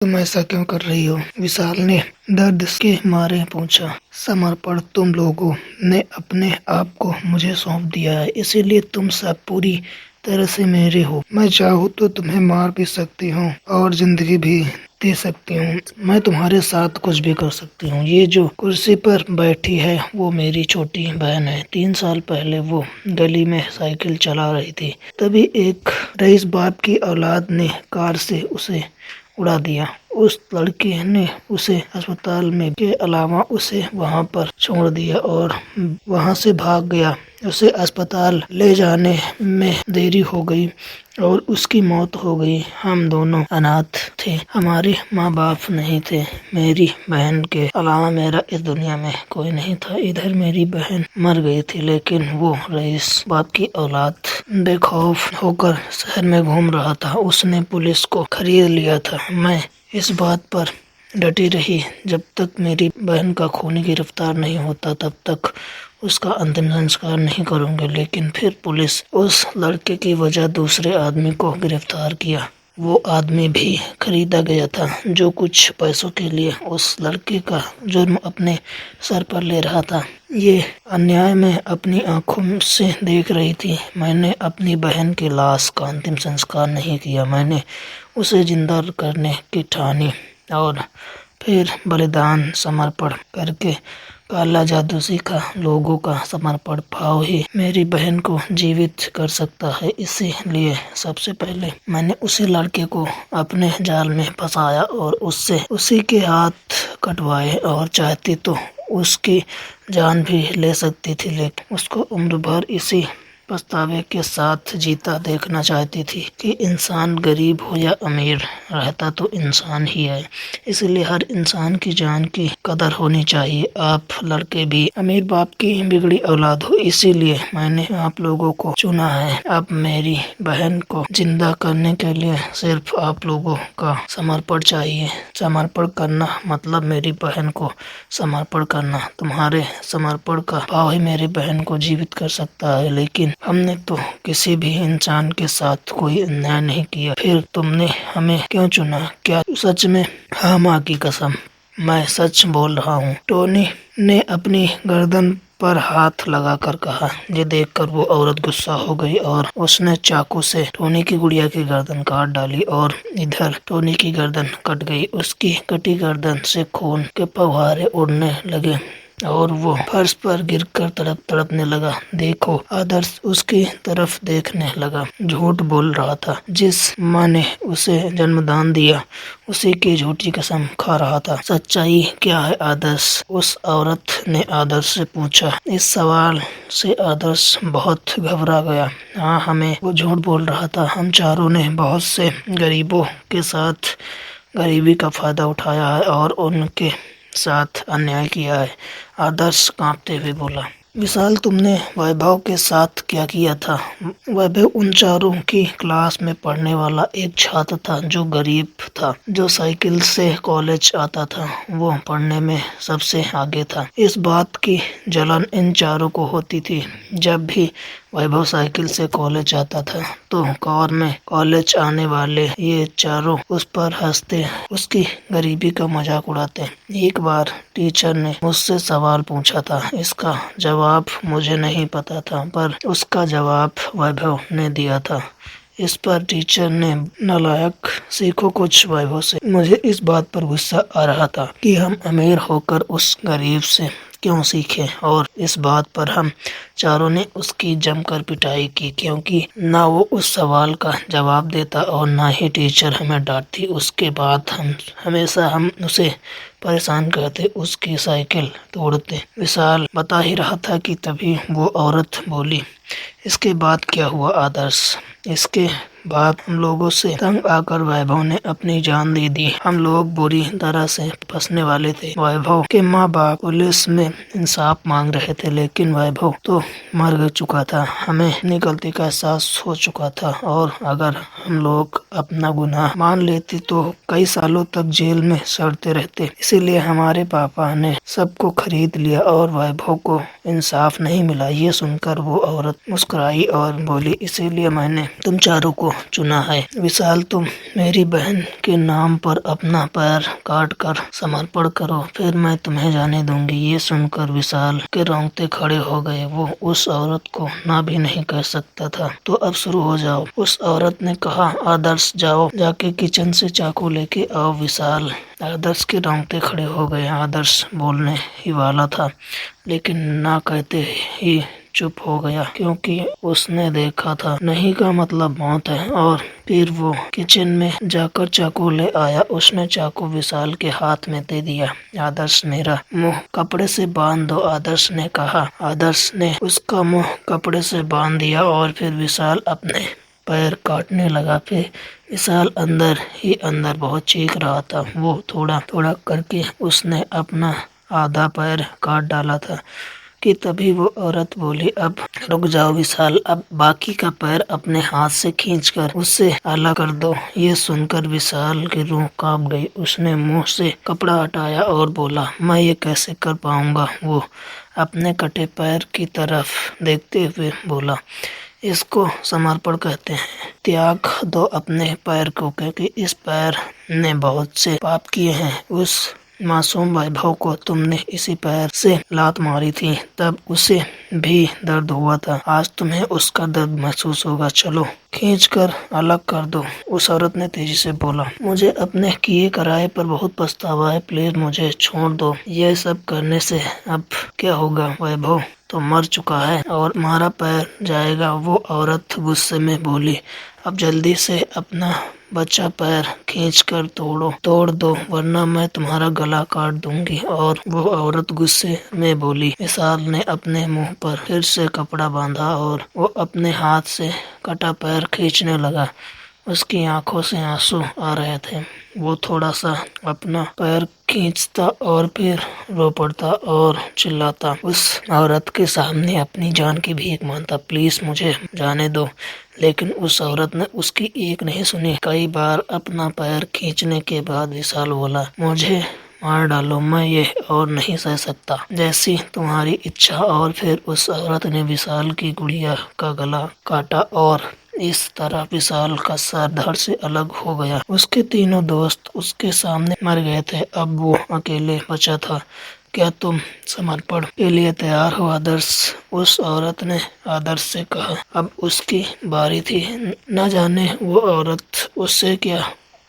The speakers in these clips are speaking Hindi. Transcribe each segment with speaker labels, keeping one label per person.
Speaker 1: तुम ऐसा क्यों कर रही हो? विशाल ने दर्द के मारे पूछा। समर्पण, तुम लोगों ने अपने आप को मुझे सौंप दिया है, इसीलिए तुम सब पूरी तरह से मेरे हो। मैं चाहूँ तो तुम्हें मार भी सकती हूँ और जिंदगी भी दे सकती हूँ। मैं तुम्हारे साथ कुछ भी कर सकती हूँ। ये जो कुर्सी पर बैठी है वो मेरी छोटी बहन है। 3 साल पहले वो गली में साइकिल चला रही थी, तभी एक रईस बाप की औलाद ने कार से उसे उड़ा दिया। उस लड़के ने उसे अस्पताल में के अलावा उसे वहां पर छोड़ दिया और वहां से भाग गया। उसे अस्पताल ले जाने में देरी हो गई और उसकी मौत हो गई। हम दोनों अनाथ थे, हमारे माँ बाप नहीं थे। मेरी बहन के अलावा मेरा इस दुनिया में कोई नहीं था। इधर मेरी बहन मर गई थी, लेकिन वो रईस बाप की औलाद बेखौफ होकर शहर में घूम रहा था। उसने पुलिस को खरीद लिया था। मैं इस बात पर डटी रही, जब तक मेरी बहन का खूनी गिरफ्तार नहीं होता तब तक उसका अंतिम संस्कार नहीं करूंगी। लेकिन फिर पुलिस उस लड़के की वजह दूसरे आदमी को गिरफ्तार किया। वो आदमी भी खरीदा गया था जो कुछ पैसों के लिए उस लड़के का जुर्म अपने सर पर ले रहा था। ये अन्याय मैं अपनी आंखों से देख रही थी। मैंने अपनी बहन की लाश का अंतिम संस्कार नहीं किया। मैंने उसे जिंदा करने की ठानी और फिर बलिदान समर्पण करके काला जादू सीखा। लोगों का समर्पण भाव ही मेरी बहन को जीवित कर सकता है। इसीलिए सबसे पहले मैंने उसी लड़के को अपने जाल में फंसाया और उससे उसी के हाथ कटवाए, और चाहती तो उसकी जान भी ले सकती थी, लेकिन उसको उम्र भर इसी पछतावे के साथ जीता देखना चाहती थी कि इंसान गरीब हो या अमीर, रहता तो इंसान ही है। इसलिए हर इंसान की जान की कदर होनी चाहिए। आप लड़के भी अमीर बाप की बिगड़ी औलाद हो, इसीलिए मैंने आप लोगों को चुना है। अब मेरी बहन को जिंदा करने के लिए सिर्फ आप लोगों का समर्पण चाहिए। समर्पण करना मतलब मेरी बहन को समर्पण करना। तुम्हारे समर्पण का भाव ही मेरी बहन को जीवित कर सकता है। लेकिन हमने तो किसी भी इंसान के साथ कोई अन्याय नहीं किया, फिर तुमने हमें क्यों चुना? क्या सच में? हाँ, माँ की कसम, मैं सच बोल रहा हूँ। टोनी ने अपनी गर्दन पर हाथ लगाकर कहा। ये देखकर वो औरत गुस्सा हो गई और उसने चाकू से टोनी की गुड़िया की गर्दन काट डाली और इधर टोनी की गर्दन कट गई। उसकी कटी गर्दन से खून के फव्वारे उड़ने लगे और वो फर्श पर गिरकर तड़पने लगा। देखो, आदर्श उसकी तरफ देखने लगा। झूठ बोल रहा था। जिस माँ ने उसे जन्मदान दिया उसी की झूठी कसम खा रहा था। सच्चाई क्या है आदर्श? उस औरत ने आदर्श से पूछा। इस सवाल से आदर्श बहुत घबरा गया। हाँ, हमें वो झूठ बोल रहा था। हम चारों ने बहुत से गरीबों के साथ गरीबी का फायदा उठाया है और उनके साथ अन्याय किया है, आदर्श कांपते हुए बोला। विशाल, तुमने वैभव के साथ क्या किया था? वैभव उन चारों की क्लास में पढ़ने वाला एक छात्र था जो गरीब था, जो साइकिल से कॉलेज आता था। वो पढ़ने में सबसे आगे था। इस बात की जलन इन चारों को होती थी। जब भी वैभव साइकिल से कॉलेज आता था तो कार में कॉलेज आने वाले ये चारों उस पर हंसते, उसकी गरीबी का मजाक उड़ाते। एक बार टीचर ने मुझसे सवाल पूछा था। इसका जवाब मुझे नहीं पता था, पर उसका जवाब वैभव ने दिया था। इस पर टीचर ने, नालायक, सीखो कुछ वैभव से। मुझे इस बात पर गुस्सा आ रहा था कि हम अमीर होकर उस गरीब से क्यों सीखे, और इस बात पर हम चारों ने उसकी जमकर पिटाई की, क्योंकि ना वो उस सवाल का जवाब देता और ना ही टीचर हमें डांटती। उसके बाद हम उसे परेशान करते, उसकी साइकिल तोड़ते। विशाल बता ही रहा था कि तभी वो औरत बोली। इसके बाद क्या हुआ आदर्श? इसके बाद हम लोगों से तंग आकर वैभव ने अपनी जान दे दी। हम लोग बुरी तरह से फंसने वाले थे। वैभव के माँ बाप पुलिस में इंसाफ मांग रहे थे, लेकिन वैभव तो मर चुका था। हमें अपनी गलती का एहसास हो चुका था और अगर हम लोग अपना गुनाह मान लेते तो कई सालों तक जेल में सड़ते रहते। इसीलिए हमारे पापा ने सबको खरीद लिया और वैभव को इंसाफ नहीं मिला। ये सुनकर वो औरत मुस्कुराई और बोली, इसीलिए मैंने तुम चारों को चुना है। विशाल, तुम मेरी बहन के नाम पर अपना पैर काट कर समर्पण करो, फिर मैं तुम्हें जाने दूंगी। ये सुनकर विशाल के रोंगटे खड़े हो गए। वो उस औरत को ना भी नहीं कह सकता था। तो अब शुरू हो जाओ, उस औरत ने कहा। आदर्श, जाओ, जाके किचन से चाकू लेके आओ। विशाल, आदर्श के रोंगटे खड़े हो गए। आदर्श बोलने ही वाला था, लेकिन ना कहते ही चुप हो गया, क्योंकि उसने देखा था नहीं का मतलब मौत है। और फिर वो किचन में जाकर चाकू ले आया। उसने चाकू विशाल के हाथ में दे दिया। आदर्श, मेरा मुंह कपड़े से बांध दो, आदर्श ने कहा। आदर्श ने उसका मुंह कपड़े से बांध दिया और फिर विशाल अपने पैर काटने लगा। फिर विशाल अंदर ही अंदर बहुत चीख रहा था। वो थोड़ा थोड़ा करके उसने अपना आधा पैर काट डाला था कि तभी वो औरत बोली, अब रुक जाओ विशाल, अब बाकी का पैर अपने हाथ से खींचकर उससे अलग कर दो। ये सुनकर विशाल की रूह कांप गई। उसने मुंह से कपड़ा हटाया और बोला, मैं ये कैसे कर पाऊंगा। वो अपने कटे पैर की तरफ देखते हुए बोला, इसको समर्पण कहते हैं। त्याग दो अपने पैर को, क्योंकि इस पैर ने बहुत से पाप किए हैं। उस मासूम वैभव को तुमने इसी पैर से लात मारी थी, तब उसे भी दर्द हुआ था। आज तुम्हें उसका दर्द महसूस होगा। चलो, खींचकर अलग कर दो। उस औरत ने तेजी से बोला, मुझे अपने किए कराए पर बहुत पछतावा है, प्लीज मुझे छोड़ दो। ये सब करने से अब क्या होगा, वैभव तो मर चुका है और तुम्हारा पैर जाएगा। वो औरत गुस्से में बोली, अब जल्दी से अपना बच्चा पैर खींचकर तोड़ दो, वरना मैं तुम्हारा गला काट दूंगी। और वो औरत गुस्से में बोली। विशाल ने अपने मुंह पर फिर से कपड़ा बांधा और वो अपने हाथ से कटा पैर खींचने लगा। उसकी आंखों से आंसू आ रहे थे। वो थोड़ा सा अपना पैर खींचता और फिर रो पड़ता और चिल्लाता। उस औरत के सामने अपनी जान की भीख मांगता, प्लीज मुझे जाने दो। लेकिन उस औरत ने उसकी एक नहीं सुनी। कई बार अपना पैर खींचने के बाद विशाल बोला, मुझे मार डालो, मैं ये और नहीं सह सकता, जैसी तुम्हारी इच्छा। और फिर उस औरत ने विशाल की गुड़िया का गला काटा और इस तरह विशाल का सर धड़ से अलग हो गया। उसके तीनों दोस्त उसके सामने मर गए थे। अब वो अकेले बचा था। क्या तुम समर्पण के लिए तैयार हो आदर्श? उस औरत ने आदर्श से कहा। अब उसकी बारी थी। न जाने वो औरत उससे क्या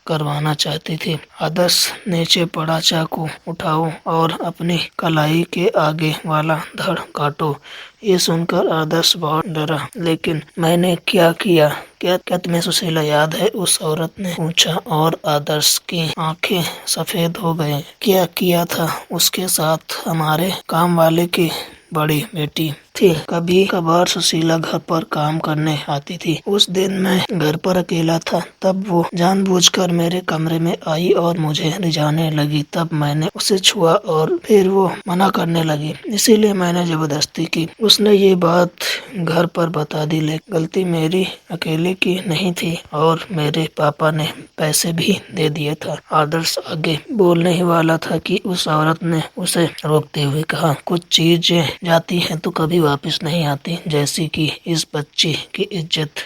Speaker 1: करवाना चाहती थी। आदर्श, नीचे पड़ा चाकू उठाओ और अपनी कलाई के आगे वाला धड़ काटो। ये सुनकर आदर्श बहुत डरा। लेकिन मैंने क्या किया? क्या तुम्हें सुशीला याद है? उस औरत ने पूछा और आदर्श की आंखें सफेद हो गए। क्या किया था उसके साथ? हमारे काम वाले की बड़ी बेटी थी। कभी कभार सुशीला घर पर काम करने आती थी। उस दिन मैं घर पर अकेला था, तब वो जानबूझकर मेरे कमरे में आई और मुझे रिझाने लगी। तब मैंने उसे छुआ और फिर वो मना करने लगी, इसीलिए मैंने जबरदस्ती की। उसने ये बात घर पर बता दी, लेकिन गलती मेरी अकेले की नहीं थी और मेरे पापा ने पैसे भी दे दिए था। आदर्श आगे बोलने ही वाला था कि उस औरत ने उसे रोकते हुए कहा, कुछ चीजें जाती हैं तो कभी वापस नहीं आती, जैसी कि इस बच्ची की इज्जत।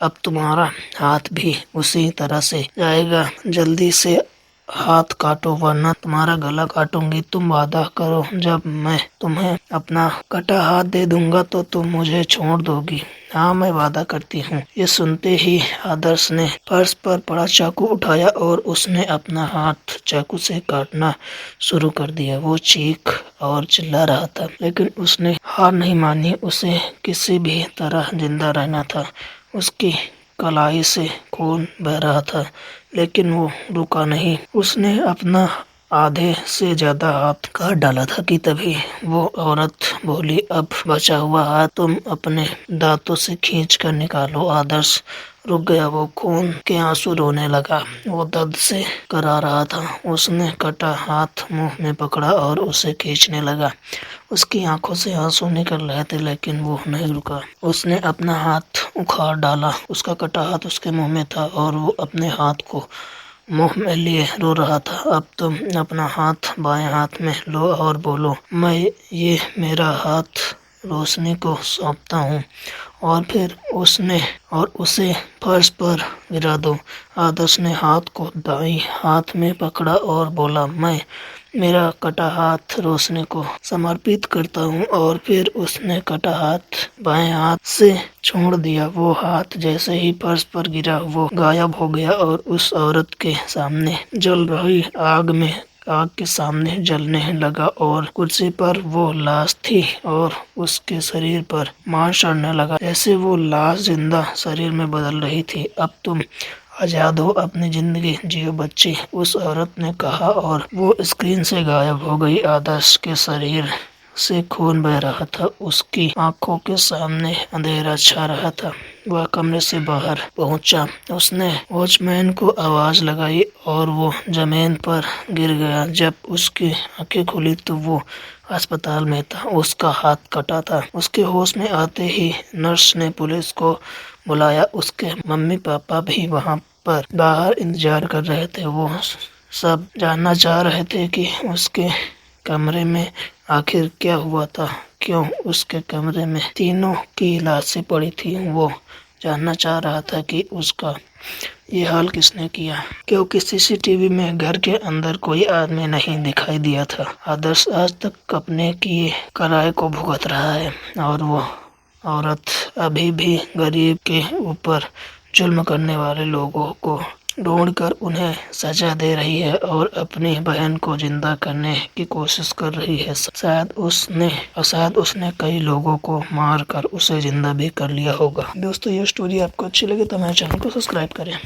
Speaker 1: अब तुम्हारा हाथ भी उसी तरह से जाएगा। जल्दी से हाथ काटो वरना तुम्हारा गला काटूंगी। तुम वादा करो, जब मैं तुम्हें अपना कटा हाथ दे दूंगा तो तुम मुझे छोड़ दोगी। हाँ, मैं वादा करती हूँ। ये सुनते ही आदर्श ने फर्श पर पड़ा चाकू उठाया और उसने अपना हाथ चाकू से काटना शुरू कर दिया। वो चीख और चिल्ला रहा था, लेकिन उसने हार नहीं मानी। उसे किसी भी तरह जिंदा रहना था। उसकी कलाई से खून बह रहा था, लेकिन वो रुका नहीं। उसने अपना आधे से ज्यादा हाथ काट डाला था कि तभी वो औरत बोली, अब बचा हुआ हाथ तुम अपने दांतों से खींच कर निकालो। आदर्श रुक गया। वो खून के आंसू रोने लगा। वो दर्द से करा रहा था। उसने कटा हाथ मुंह में पकड़ा और उसे खींचने लगा। उसकी आंखों से आंसू निकल रहे थे, लेकिन वो नहीं रुका। उसने अपना हाथ उखाड़ डाला। उसका कटा हाथ उसके मुंह में था और वो अपने हाथ को मुंह में लिए रो रहा था। अब तुम अपना हाथ बाएं हाथ में लो और बोलो, मैं ये मेरा हाथ रोशनी को सौंपता हूँ। और फिर उसे फर्श पर गिरा दो। आदर्श ने हाथ को दाईं हाथ में पकड़ा और बोला, मैं मेरा कटा हाथ रोशनी को समर्पित करता हूँ। और फिर उसने कटा हाथ बाएं हाथ से छोड़ दिया। वो हाथ जैसे ही फर्श पर गिरा वो गायब हो गया और उस औरत के सामने जल रही आग के सामने जलने लगा और कुर्सी पर वो लाश थी और उसके शरीर पर मांस सड़ने लगा। जैसे वो लाश जिंदा शरीर में बदल रही थी। अब तुम आजाद हो, अपनी जिंदगी जियो बच्ची, उस औरत ने कहा और वो स्क्रीन से गायब हो गई। आदर्श के शरीर से खून बह रहा था। उसकी आंखों के सामने अंधेरा छा रहा था। वह कमरे से बाहर पहुंचा। उसने वॉचमैन को आवाज लगाई और वो जमीन पर गिर गया। जब उसकी आंखें खुली तो वो अस्पताल में था। उसका हाथ कटा था। उसके होश में आते ही नर्स ने पुलिस को बुलाया। उसके मम्मी पापा भी वहां पर बाहर इंतजार कर रहे थे। वो सब जानना चाह रहे थे कि उसके कमरे में आखिर क्या हुआ था, क्यों उसके कमरे में तीनों की लाशें पड़ी थी। वो जानना चाह रहा था कि उसका ये हाल किसने किया, क्योंकि सीसीटीवी में घर के अंदर कोई आदमी नहीं दिखाई दिया था। आदर्श आज तक अपने किए कराए को भुगत रहा है और वो औरत अभी भी गरीब के ऊपर जुल्म करने वाले लोगों को ढूंढकर उन्हें सजा दे रही है और अपनी बहन को जिंदा करने की कोशिश कर रही है। शायद उसने कई लोगों को मार कर उसे जिंदा भी कर लिया होगा। दोस्तों, ये स्टोरी आपको अच्छी लगे तो हमारे चैनल को सब्सक्राइब करें।